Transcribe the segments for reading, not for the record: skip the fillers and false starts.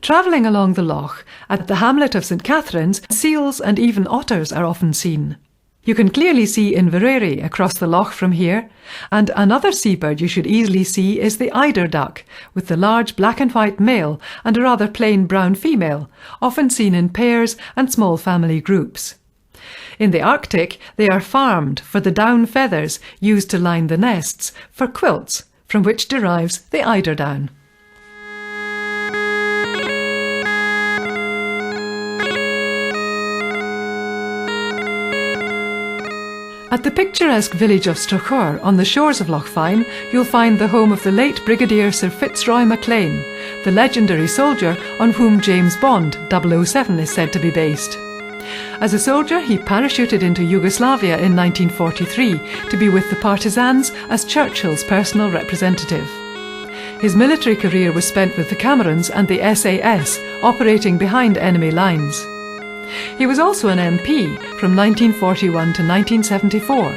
Travelling along the loch, at the hamlet of St Catherine's, seals and even otters are often seen. You can clearly see Inverary across the loch from here, and another seabird you should easily see is the eider duck, with the large black and white male and a rather plain brown female, often seen in pairs and small family groups. In the Arctic, they are farmed for the down feathers used to line the nests, for quilts, from which derives the eiderdown. At the picturesque village of Strachur, on the shores of Loch Fyne, you'll find the home of the late Brigadier Sir Fitzroy MacLean, the legendary soldier on whom James Bond 007 is said to be based. As a soldier, he parachuted into Yugoslavia in 1943 to be with the partisans as Churchill's personal representative. His military career was spent with the Camerons and the SAS, operating behind enemy lines. He was also an MP from 1941 to 1974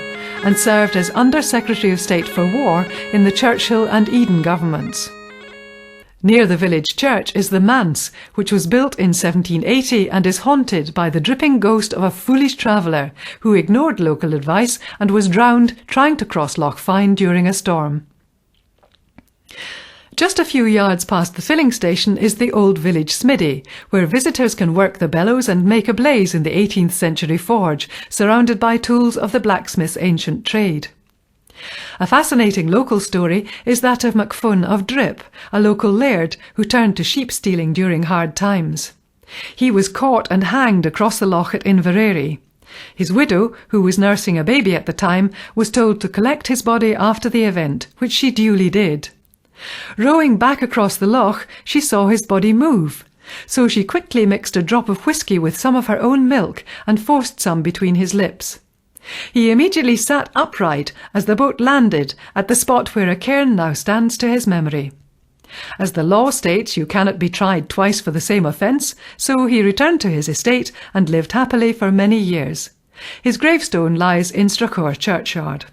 and served as Under-Secretary of State for War in the Churchill and Eden governments. Near the village church is the manse, which was built in 1780 and is haunted by the dripping ghost of a foolish traveller who ignored local advice and was drowned trying to cross Loch Fyne during a storm. Just a few yards past the filling station is the old village smithy, where visitors can work the bellows and make a blaze in the 18th century forge, surrounded by tools of the blacksmith's ancient trade. A fascinating local story is that of Macfun of Drip, a local laird who turned to sheep stealing during hard times. He was caught and hanged across the loch at Inverary. His widow, who was nursing a baby at the time, was told to collect his body after the event, which she duly did. Rowing back across the loch, she saw his body move, so she quickly mixed a drop of whisky with some of her own milk and forced some between his lips. He immediately sat upright as the boat landed at the spot where a cairn now stands to his memory. As the law states you cannot be tried twice for the same offence, so he returned to his estate and lived happily for many years. His gravestone lies in Strachur churchyard.